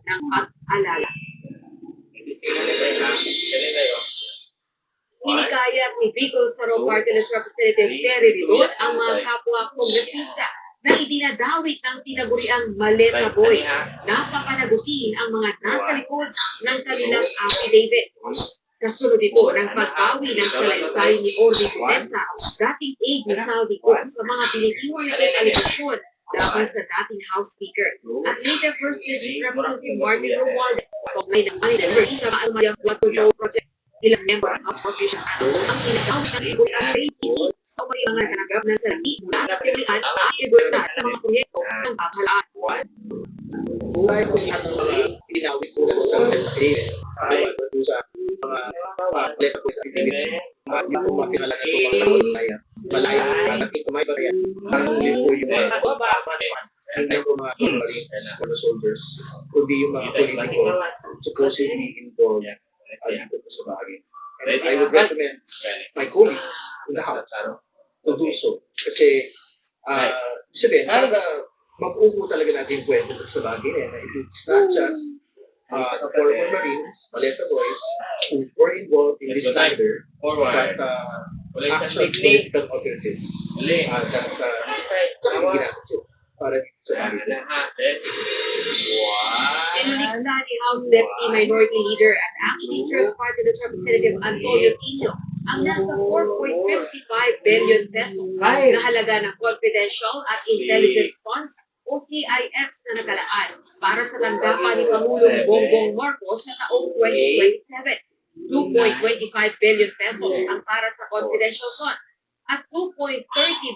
ng pag-alala. Hinikayat ni Bicol Saro Party List Representative Terry Ridon ang mga kapwa kongresista na idinadawit ng tinaguriang Maleta Boys na papanagutin ang mga nasa likod ng kanilang affidavit. Kasunod ito ng pagbawi ng salaysay ni Orly Putesa, dating aide ni Saldi Cook sa mga binitiwan nitong aligasyon laban sa dating House Speaker. At later First District Representative Martin Romualdez, kaugnay ng manager sa Maalmayang Flood Control Project. Ilang member ng House Constitution Act ang tinatawag ng igutan rating sa mga natanggap ng salapi mula sa pilihan at igutan sa mga proyekto ng pamahalaan. Buhay ko lahat ng mga pinawit ko sa affidavit. Ay, sa mga letter ko sa affidavit. Yung mga pinalagan ko mga malaya. Malaya. At may barya. Parang ulit ko yung hindi ko mga marine soldiers. Kundi yung mga politiko supposedly involved sa bagay. And I would recommend my colleagues in the House to do so. Kasi, sabihin, mag-upo talaga natin yung kwento sa bagay na it's not just former Marines, Maleta Boys, who were involved in this matter, but actual political operatives sa ginasyo para dito sa bagay. Inuniksa ni House Deputy Minority Leader at actually First Party List Representative Antonio Tino ang nasa 4.55 billion pesos na halaga ng confidential at intelligence funds o CIFs na nakalaan para sa tanggapan ni Pangulong Bongbong Marcos sa taong 2027. 2.25 billion pesos ang para sa confidential funds at 2.30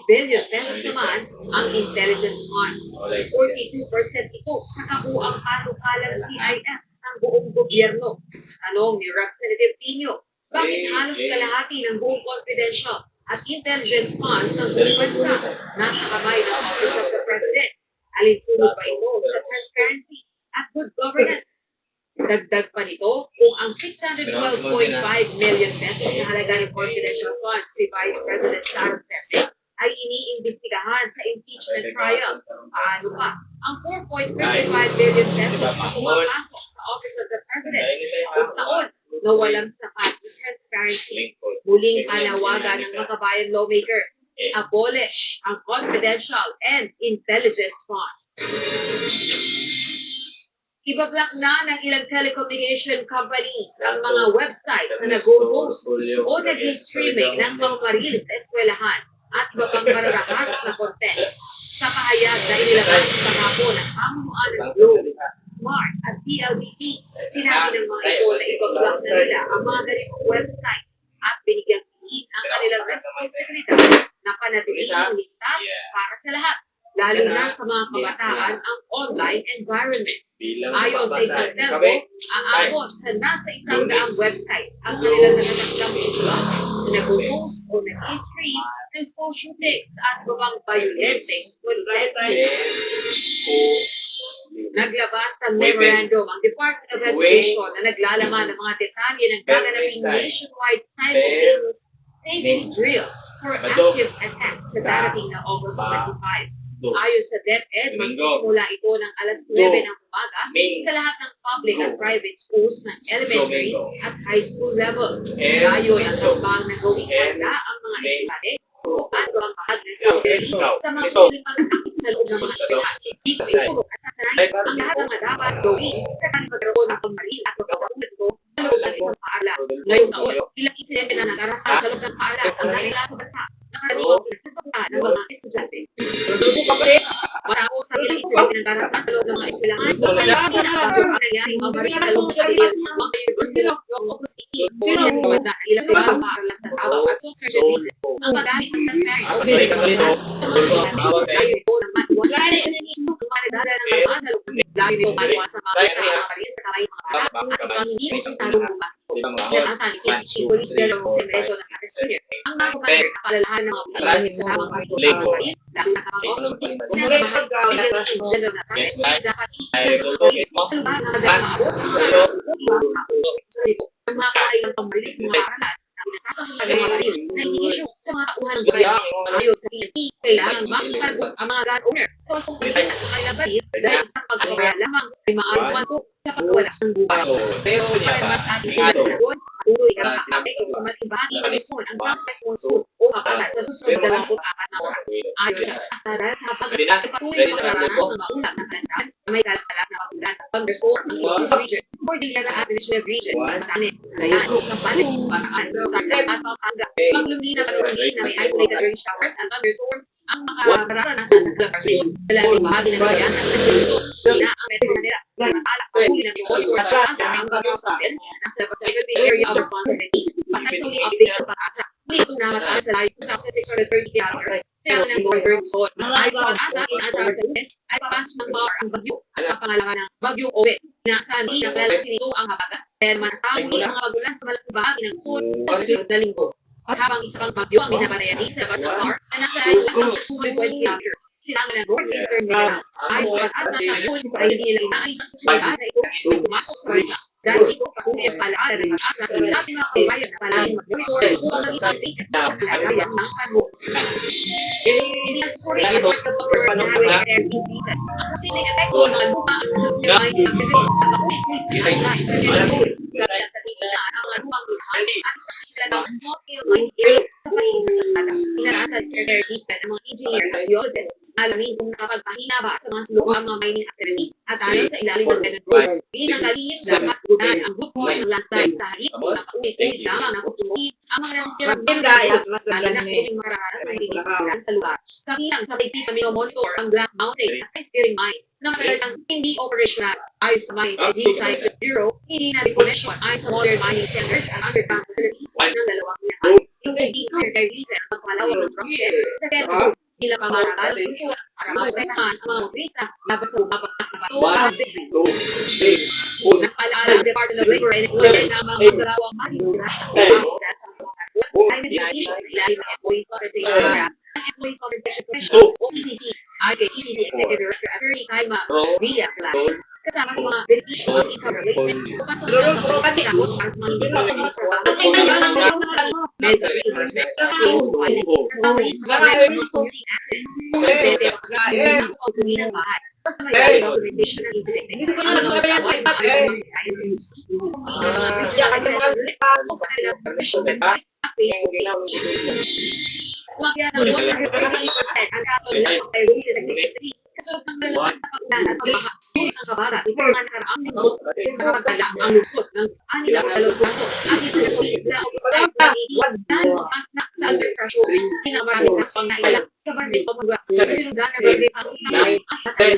billion pesos naman ang intelligence funds. 42% ito sa kabuang panukalang CIFs ng buong gobyerno. Tanong ni Representative Pino, bakit halos kalahati ng buong confidential at intelligence funds ng buong bansa nasa kamay ng Office of the President? Alinsunod pa ito sa transparency at good governance? Dagdag pa nito, kung ang 612.5 million pesos na halaga ng confidential funds si Vice President Sara Duterte ay iniimbestigahan sa impeachment trial, paano pa ang 4.55 billion pesos na pumapasok sa Office of the President sa taon na walang sapat na transparency? Muling panawagan ng makabayan lawmaker, abolish ang confidential and intelligence funds. Ibablock na ng ilang telecommunication companies ang mga websites na nag-host o nag-streaming ng mga maril sa eskwelahan at iba pang mararahas na content. Sa pahayag na inilabas sa kahapon ng pamunuan ng Globe, Smart at PLDT, sinabi ng mga ito na ibablock na nila ang mga ganitong website at binigyang diin ang kanilang responsibilidad na panatilihin ang ligtas para sa lahat, lalo na sa mga kabataan ang online environment. Ayon sa isang telco, aabot sa nasa 100 websites ang kanilang natatakdang iblock na nag-host o nag-stream ng school shootings at ibang violenteng content. Naglabas ng memorandum ang Department of Education na naglalaman ng mga detalye ng gaganaping nationwide simultaneous savings drill for active attacks sa darating na August 25. Ayon sa DepEd, magsisimula ito ng alas 9 ng umaga sa lahat ng public at private schools ng elementary at high school level. Ayon ang tambang na gawing handa ang mga estudyante at ang bahagi sa mga suling pag-aakit sa loob ng mga eskwelahan. Dito ito at sasanayin ang lahat ng mga dapat gawin sa kanipagkaroon ng pagmaril at pagkakaroon ito sa loob ng isang paaralan. Ngayong taon, ilang insidente na nagarasan sa loob ng paaralan ang nagila sa bansa. Nakaraniwang pinasasabutan ng mga estudyante. Matapos sa ilang insidente ng darasan sa loob ng mga eskwelahan, malaki na ang nangyaring pagmaril sa loob ng pagmaril sa mga University of August 18. Na ilang mga paaralan sa tao at social services ang magamit ng transparent o sa mga estudyante. Ayon po ng matwa, dumadala ng mga sa loob ng layo nito matwa sa mga pagmaril sa kamay mga bata at ang hindi masyadong bukas. Inaasahan ni Police General Semedo ng Castilla ang mga kumain na palalahan ng mga pulis sa mga pagmaril dahil nakakapagod unang mahal ng General na Castilla dapat sa lugar na nagamaabot ang mga kailang pambaril sa mga aralan na pinasasabutan ng mga baril na inisyo sa mga tauhan ng bayan. Ayon sa PNP, kailangan makapagod ang mga gun owner sa masukulitan ng kanilang baril dahil sa pagkakaya lamang ay maaaring sa wala ang buhay. Pero niya Para ba? mas ating Ano? pinaglagon, patuloy na Ah, makakapit sinabi sa matibagi Ano? ng monsoon ang Southwest Monsoon o habagat sa susunod na 24 na oras. Ayon sa kasada sa habagat, Ready na? ay patuloy Ready na na? pagkakaroon ng mga ulat ng kalandahan na may kalak-kalak na pagulan at thunderstorm ang Ilocos region, Cordillera Administrative Region, Batanes, Cagayan, Zambales, Bataan, Tarlac at Pampanga. Maglumi na panulungin na may isolated rain showers at thunderstorms ang makakaranasan ng Bulacan. Dalawang bahagi ng bayan at Luzon, sina ang Metro Manila, Alak, huli ng Ilocos, at Pag-asa ang Baguio Satin, nasa Pacific Area of Responsibility. Pagkasuli update sa Pag-asa. Muli itong namataan sa layo 2,630 kilometers. Sila ng Northern Luzon. Ayon sa Pag-asa, inaasahan sa Lunes ay papasok ng bar ang bagyo at kapangalangan ng Bagyong Owen. Inaasahan din ang lalasin nito ang habagat dahil manasahang muli ang mga pagulan sa malaking bahagi ng Luzon sa susunod na linggo. At habang isa pang bagyo ang binabanayani sa Basta-Bar na nasa layo ng 220 kilometers. Silangan ng Northeastern Mindanao. Ayon sa Pag-asa sa ngayon ay hindi nila inaalis ang susunod na ito ay pumasok sa bansa. Dahil ito patuloy ang palaala ng Pag-asa sa ating mga kabayan na palaging mag-monitor upang maging updated sa kalagayan ng panahon. Inaspori ang October na air season. Ang posibleng epekto ng mga lupa ang kasabihan ng activities sa bakulit ay kaya sa tingin ang mga lumang luhaan at sa sila ng small-scale mine area sa paligid ng kalsada. Inarasan sa air season ang mga engineer at geologists alamin kung nakapagpahina ba sa mga sulok ang mga mining activity at ayon sa ilalim ng Bennett Road. Bilang kalihit dapat gunan ang bukod ng landslide sa halip o napaulit-ulit lamang ng automotive ang mga nasisirang lalo na kung makararas ng hindi kakulan sa lugar. Kabilang sa BP kami monitor ang Black Mountain at Steering Mine na matalagang hindi operational. Ayon sa Mine and Geosciences Bureau, hindi na recognition ayon sa modern mining standards at underground facilities ng dalawang minahan. Yung hindi Secretary Lisa ang pagpalawag ng process sa Bennett Sila pamarakal, para maprotektahan ang mga motorista labas sa bumabagsak na bato at debris. Nagpalaala ang Department of Labor and Employment na ang mga magdalawang manisira sa pagkakulat sa mga kagawad ay nag-issue sa ilalim ng Employees Compensation Program ng Employees Compensation Commission o ECC. Ayon kay ECC Executive Director Attorney Jaime Villa Clases, kasama sa mga benepisyo ng income replacement o pasok ng pagkakasakot para sa mga hindi trabaho medical reimbursement at nagpapalis sa mga community asset pwede ang pagkuhin ng bahay basta may documentation ng incident ang mga kaway ang Umakya ng 130% ang kaso ng cirrhosis sa Mississippi kasunod ng malakas na pagdala at pagbaha ang kabagat ito nga nakaraang linggo nakapagdala ang lusot ng 6 kaso at ito na opisay na iiwan dahil bukas na sa under pressure pinamaraming kaso ang nailang sa Brazil o mga sa lugar na Brazil pasok na ang at dahil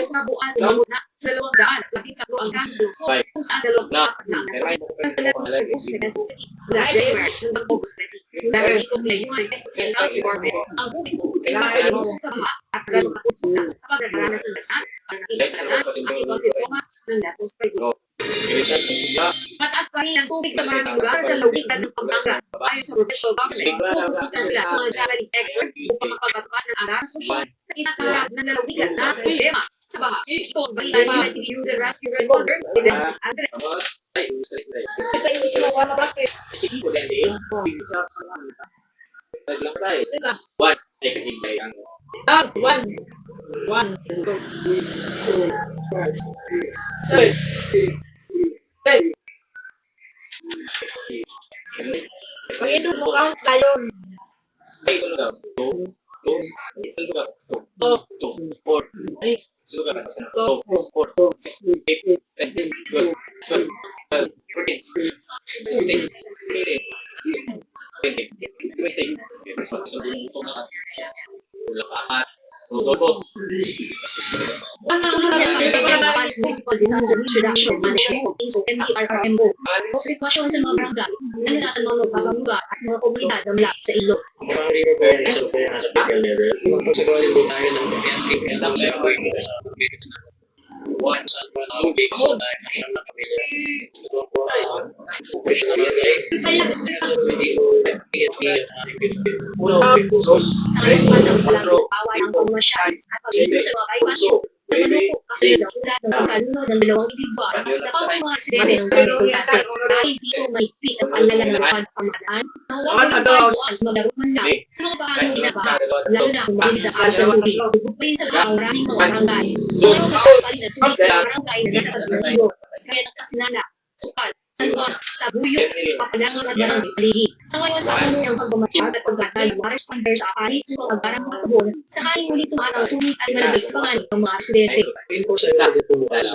sa buwan na sa 200 ang kaso kung saan 24 na ang nasabi sa lahat ng Mississippi mula January hanggang August dahil dito nilayuan sa Central Department ang publiko ay makalimos sa mga at galapagos na kapag nagaranas ng dasan ang nakikitalan ang ibang sintomas ng leptospirosis. Mataas pa rin ang tubig sa maraming lugar sa lawigan ng Pampanga. Ayon sa provincial government, pupusutan sila sa mga Japanese experts upang makapagpatukan ng agarang sosyal sa kinakaharap ng lalawigan na problema sa baha. Ito ang balita ni TV News and Rescue Responder, Dennis Andres. Ito yung ginawa na bakit? Sige ko lang din. Naglampay. What? Ay kahintay ang... One. Pag-inom mo count tayo. Ay, sulog ka. Two. Sulog ka. Two. Four. Ay, sulog ka. Two. Four. 6. 8. 10. 12. 12. 14. 16. 18. 20. Mas masulog ito na. Tulak apat. Tudo. Municipal Disaster Reduction Management o MDRRMO. Sitwasyon sa mga barangay, nalalasan mga magbabamuga at mga komunidad na malapit sa ilog. Sa ngayon pa sa walang bawal ang pamasyal at pag-ibig sa mga kaibasyo sa maluko kasi sa ulat ng pagkalunod ng dalawang ibigwa na pang mga aksidente ng pagkakasal dahil dito mahigpit ang panlalan ng pamalaan na huwag magpapayuan maglaruman lang sa mga bahagang ginabaha lalo na kung mabilis ang alas ng tubig bukpin sa mga maraming mga barangay. Sa ngayon pa sa paling na tubig sa barangay na nasa pagkakasal gaya ng Kasinana, Sukat, San Juan, Tabuyo, Papalangan at Barangay Paligi. Sa ngayon, patuloy ang pagmamatsyag at paggatal ng mga responder sa akari sa pagbarang mga tabon, sakaling muli tumaas ang tunit at malagay sa panganib ng mga residente. Yun po siya sa dito bukas.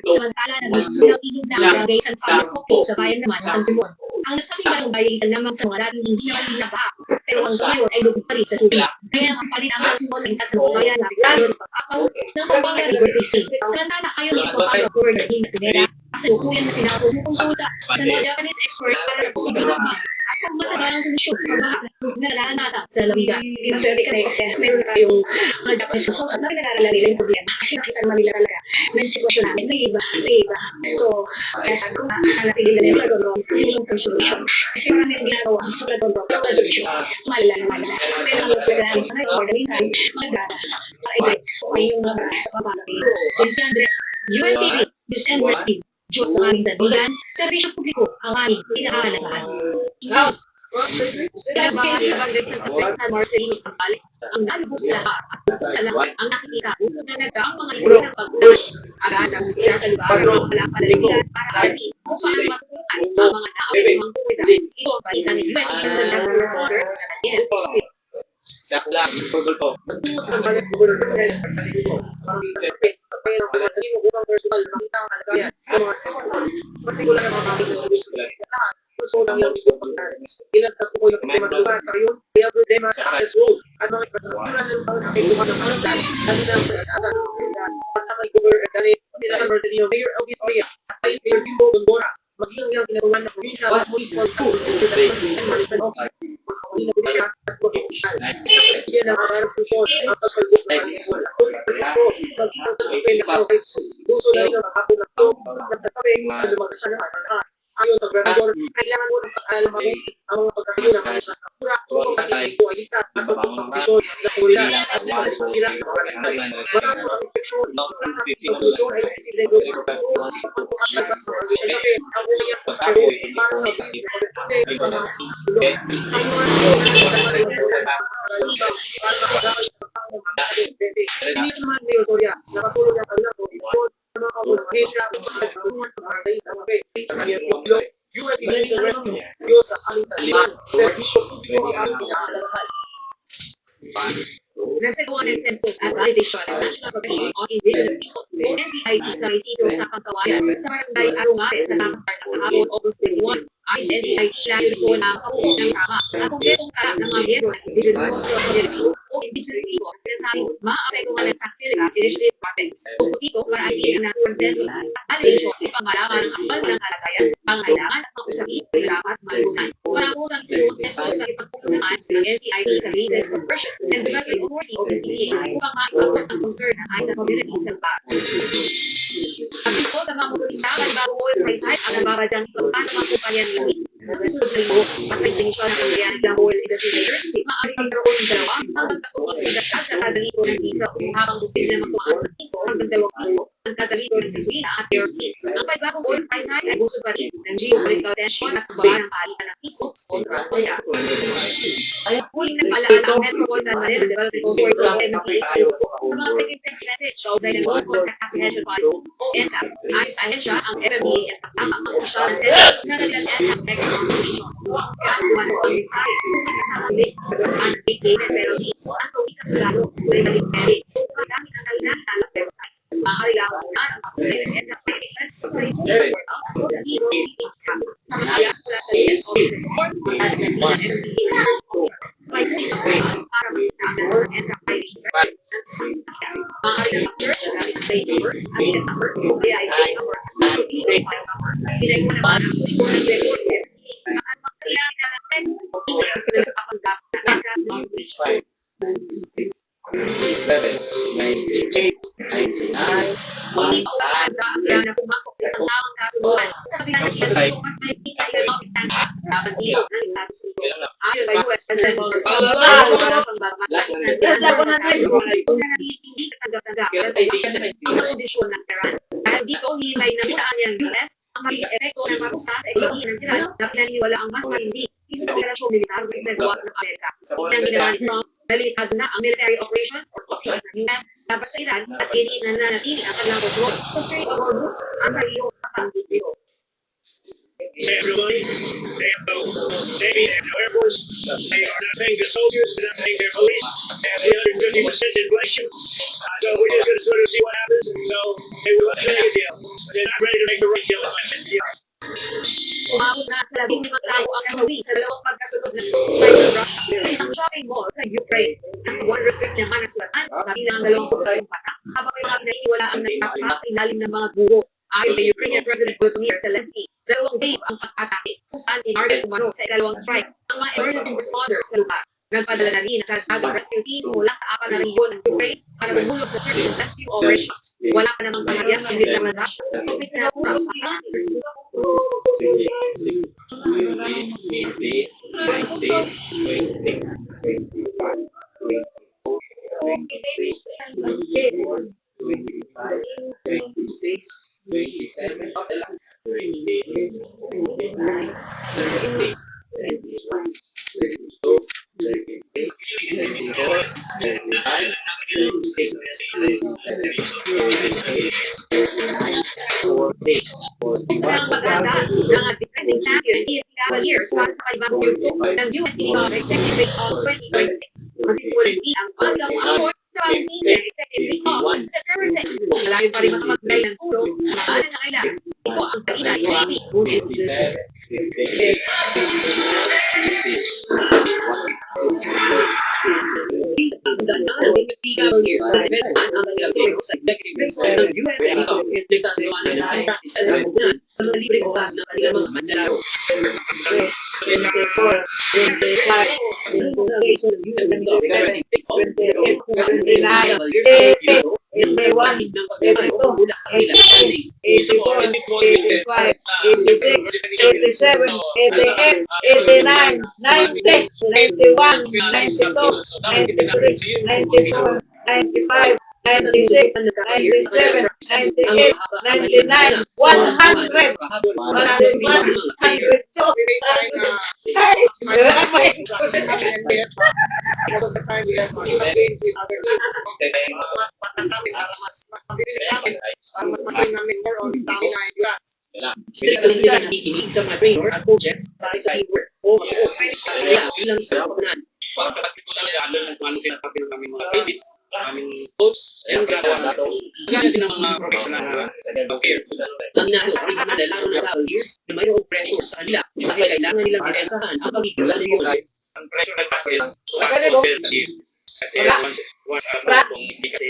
Samantala, nag-isip ng inyong na barangay San Pablo Coco sa bayan naman ng San Simon. Ang nasabing barangay ay isa lamang sa mga dating hindi naman nabaha, pero ang ngayon ay lubog pa rin sa tubig. Kaya ang palit ang San Simon ay isa sa mga bayan na lalo ng pag-apaw ng Pampanga River Basin. Samantala, ayon sa Pampanga River na Pineda, kasalukuyan na sinabi kumukonsulta sa mga Japanese expert para sa posibleng at ang matagalang solusyon sa mga na naranasan sa lamigan. Pinaswerte ka na kasi meron na tayong mga Japanese so at nag-aaral nila yung problema kasi nakita naman nila talaga na yung sitwasyon namin may iba. So, kaya sabi ko, hanapin nila yung Pradoro yung solution. Kasi marami ang ginagawa sa Pradoro yung solution. Malala naman nila. Pero ang programa sa ngayon, for the meantime, magdada para i-guide ko yung mga sa pamamalang. Then si Andres, UNTV, News and Rescue, Diyos sa aming sandigan, serbisyo publiko ang aming pinakahalagahan. Kinabahan sa Bangladesh ng Professional Marcelino Sampales, ang nalubos sa lahat at alawan ang nakikita usap na nagdaang mga ito ng pagkuhan. Agad ang sila sa lugar ng walang palaligan para kasi kung paano matutunan sa mga naawin mga kuwida. Ito ang balikan ni Gwen ng National Resorter na Daniel. Sa lang, Google po. Magtungot ng balas ng Google po dahil sa kalito. Kaya ang madali mo upang personal makita ang kalagayan ng mga sekundar. Partikular na mga kapitulong lahat. Gusto lang yung isang pagkakas. Inasap ko yung problema sa lugar. Kayo, kaya problema sa access road. At mga ipagkakulan ng taon na may lugar ng kalantan. Lalo na ang pagkakatan. At sa may Google at dali, sila ng Marcelino, Mayor Elvis Maria, at Vice Mayor Bimbo Gondora. Maging yung ginagawa ng provincial at municipal school. At Maricel Oki. Mas hindi na bumaya at professional. Yan ang mga resolusyon ang pagpagbuka ng school. Gusto na rin ang makapon ng ito. Basta kami, lumakas na naman. Ayon sa gobernador, kailangan mo ng pag-alamay ang mga pagkakayo ng mga sakura kung sa ito ay ita at pagpapakisyon na kulila at mga sira ng mga lagay. Marami ang infeksyon. Ang solusyon ay posibleng gawin ang pagpapakasabas ng mga lagay. Ang uliyak sa kayo para sa mga hindi naman may otorya. Nakatulog ang kanilang posisyon sa mga kabulang pagkakulungan sa barangay sa mga Diyos sa aming taliban. Servisyo publiko ang aming pinakalahan. Nagsagawa ng census at validation ng National Commission on Indigenous People o NCIP sa resido sa Pangkawayan sa barangay Arungate sa Lamasar ng kahapon August 21. Ay NCIP lalo ito na pabuo ng tama at kumpletong tala ng mga miyembro ng Indigenous Social Communities o Indigenous People ang sinasabing maapektuhan ng taxiliga initiative process. Bukod dito, marami ang nasuwang census at validation upang malaman ang kapal ng kalagayan, pangailangan at mga usapin na dapat malunan. Marapos ang sinuwang census na ipagpupunahan ng NCIP sa Business Conversion and Development Authority o BCA upang maipagpapag ang concern ng island community sa lugar. At ito sa mga motorista, bago oil price hike ang nababadyang pagpapaan ng mga kumpanya ng Luis. Sa susunod na linggo, at may denisyon ng pagbiyanig ng oil industry leaders, maaaring magkaroon ng dalawa hanggang 3 dagdag sa kada litro ng diesel habang posible na magtumaas ng piso hanggang 2 piso ang kada litro ng gasolina at kerosene. Ang pagbagong oil price hike ay gusto pa rin ng geopolitical tension at kabahan ng palitan ng piso kontra Korea. Huling nagpaalala ang Metropolitan Manila Development Authority o MPSO sa mga pregnant message sa usay ng World Contact Apprehension Policy o ENSAP. Ayon sa ahensya, ang FMDA at ang opisyal ng Senate na naglang ENSAP next constitution. Kaya kuwan ang pag-reply sa kasamalig sa ang big-game penalty ang kawikatulalo ay maligperi. Magamit ang kailangan talak pero maaari lang ang ang pasulay ng ENSAP sa defense of the report ang sa hero sa mga mula sa defense officer at sa MPA may pinakakulaan para makita ang World ENSAP ID. Maaari lang mag-search gamit ang date number, ang number, o kaya ay date number, ang file number. Pinay mo naman ang recording record at magkailangan ng text o email na nagpapanggap na ENSAP non-reach. 7, 98, 99, Hindi pa wala ang na pumasok sa isang tawang kasunduan sa kabila ng siya dito mas may kita economic standard dapat dito ng Estados Unidos. Ayon sa US President Donald Trump, wala pang bagmatakin ng kung hindi katanggap-tanggap ang kondisyon ng Iran. Dahil dito, himay na bitaan ng US ang maging epekto ng marusa sa ekonomiya ng Iran na pinaniwala ang mas matindi isa sa operasyon militar ng Senador ng Amerika. Nang ginawa ni Trump, nalitad na ang military operations or options ng US sa basilan at hindi nananatili ang kanilang kontrol. So, straight or rules ang naliyo sa pangdito. Everybody, they have no Navy, they have no Air Force, they are not paying their soldiers, they're not paying their police, they have 350% inflation. So we're just going to sort of see what happens. So they will make a deal. They're not ready to make the right deal. Umabot na sa 15 tao ang nasawi sa dalawang pagkasunod na strike ng Russia sa isang shopping mall sa Ukraine. Nasa 150 naman ang sulatan, kabilang ang 20 patak, habang may mga pinaiwala ang nagtapa sa ilalim ng mga guro. Ayon kay Ukrainian President Volodymyr Zelensky, 2 wave ang pag-atake kung saan si Margaret umano sa ikalawang strike ang mga emergency responders sa lugar. Nagpadala na rin ang karagdagang rescue team mula sa 4 na rehiyon ng Ukraine para bumulog sa search and rescue operations. Wala pa namang pangyayari ang militar na Russia o may sinapura ang Isa ang maganda ng defending champion EFC Cavaliers para sa kalibang yuto ng UNC Executive Week of 2026. Magsisimula ang bagong award sa bagong season Executive Week of September 6. Malayo pa rin makapagbigay ng tulong sa mga nangailangan. Ito ang kanina JP. Ang ganda ng UNC Cavaliers sa investment ang kanilang sa Executive Week ng UNC ligtas na iwanan ng practice at sabunan sa mga libreng oras ng kanilang mga manlalaro. 24, 25, 26, 27, 28, 29, 81, 82, 83, 84, 85, 86, 87, 88, 89, 90, 91, 92, 93, 94, 95, 96, 97, 98, 99, 100, 101, 102, hey, Most of the time we have games with other teams. Para mas magaling namin more on stamina and grass. Pinagaling sila nakikinig sa mga trainer at coaches sa teamwork o mag-host kaya bilang sa kapanan. Para sa basketball talaga, alam ng kung ano sinasabi ng aming mga babies, aming coach, ayun ginagawa nato. Gaya din ng mga professional na players. Ang inato, ang ikinadalaro ng Cavaliers na mayroong pressure sa kanila dahil kailangan nilang depensahan ang pagiging lalyon. Ang pressure nagpapay lang. Kasi kung hindi kasi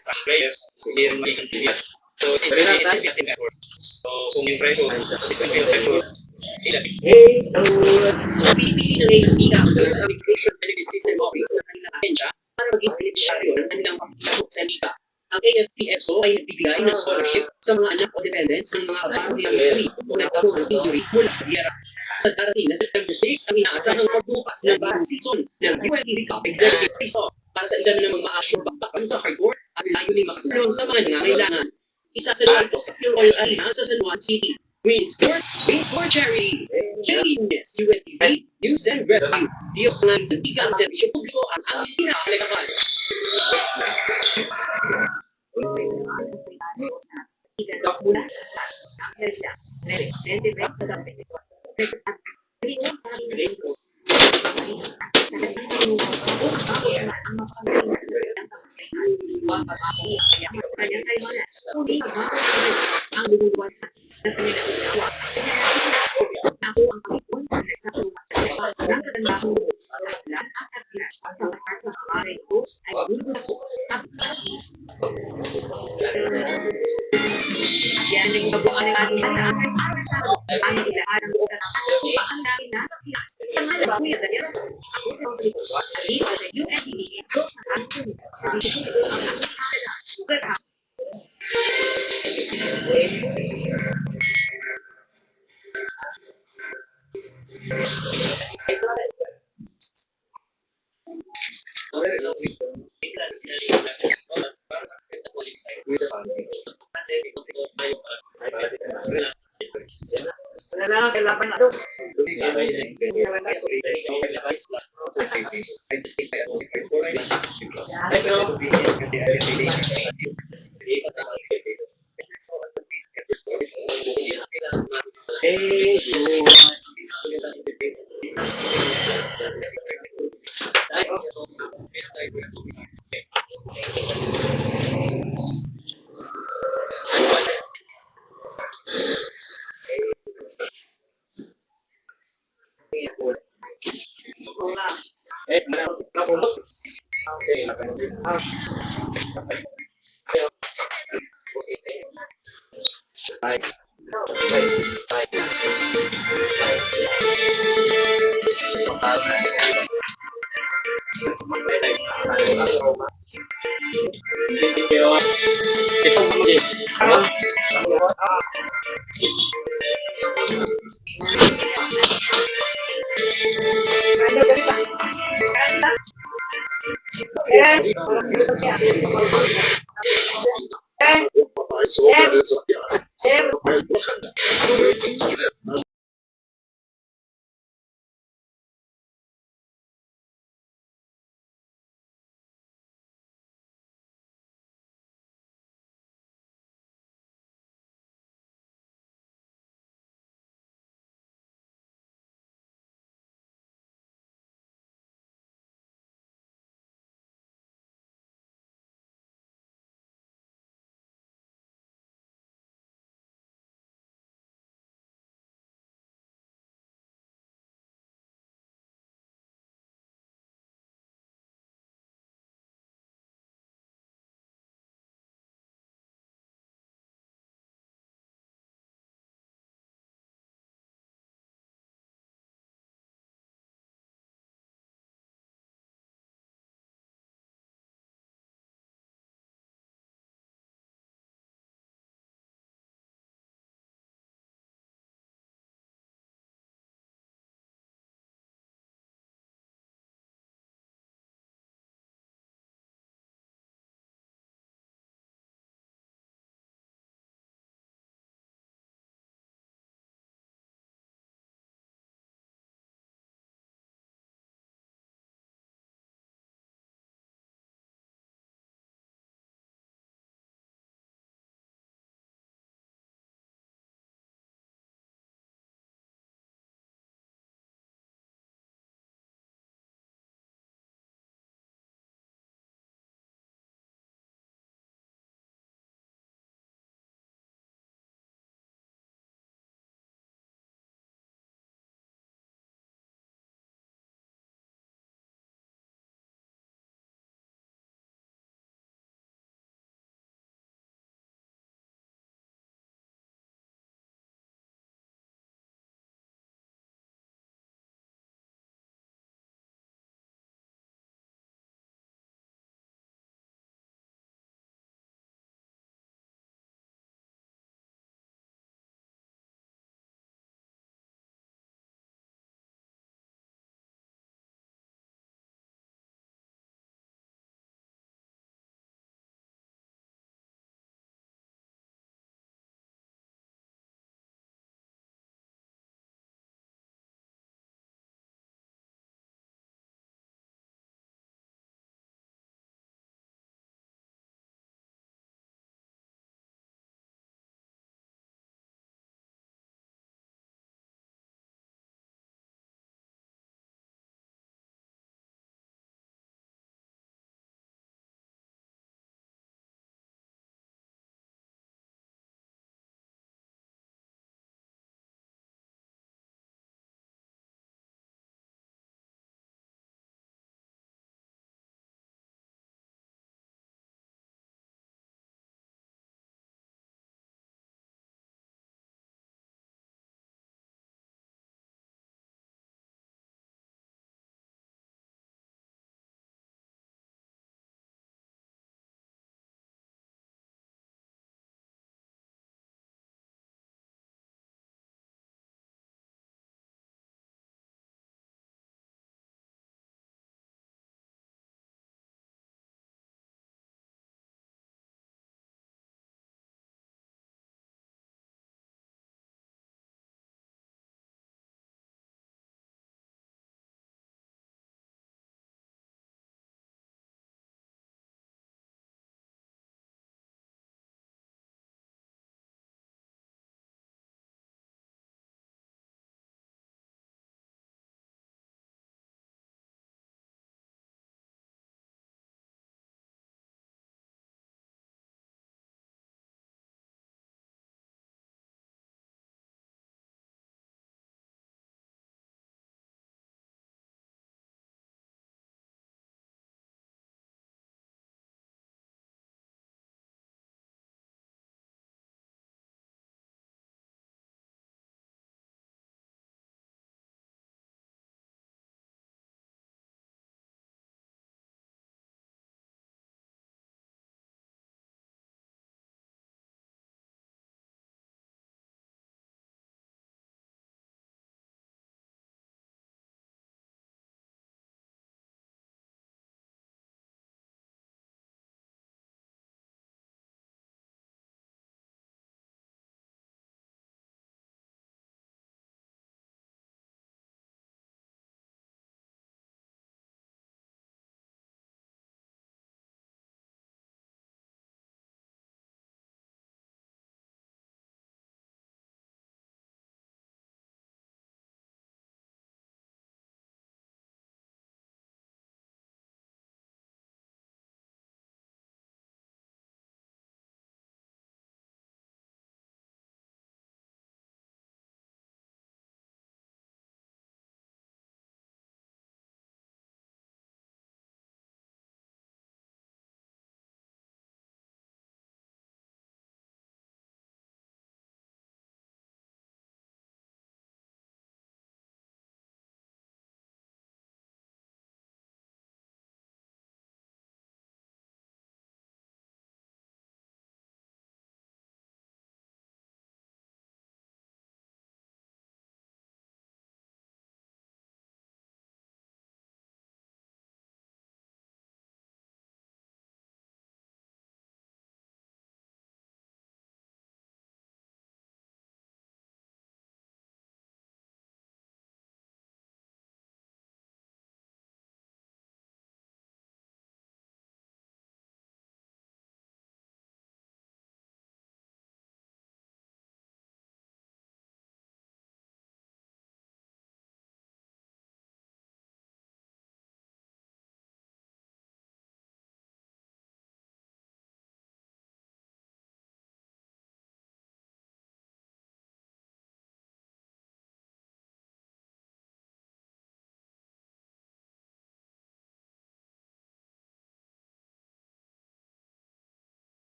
sa player, hindi rin magiging tibigat. So, it's really getting effort. So, kung yung pressure, depende yung pressure, Pinipili ng AFP ang Application Benefit System Office ng kanilang ahensya para maging beneficiaryo ng kanilang pagkakasok sa liga. Ang AFPFO ay nagbibigay ng scholarship sa mga anak o dependents ng mga kabayo nilang history o nagkaroon ng injury mula sa giyera. Sa darating na September 6, ang inaasahang pagbukas ng bagong season ng UNT Recap Executive Face-Off para sa isa na namang ma-assure bakbakan sa hardcore at layunin makatulong sa mga nangangailangan. Isa sa lugar sa Pure Oil Arena sa San Juan City. Win Sports, Win for Charity. Changes, UNTV, News and Rescue. Diyos ng isang bigang servisyo publiko ang aming pinakalagaan. Mula sa ang Herida, 23 sa Damping. Ang luluwan ng kanilang ginawa. Ako ang Panginoon sa tumas sa iba ng katandahong kailan at kailan sa lahat sa kamay ko ay luluwan ko sa yan ang babuan ng ating handa ang araw sa ang ilahan ng buong katandahong ang dami nasa sinas. Sa mga Kuya Daniel, ako si Jose Lito. At dito sa UNTV, ito sa ating sa dito ang ating handa. Sugar ha. wala na kailangan na doon. Eh,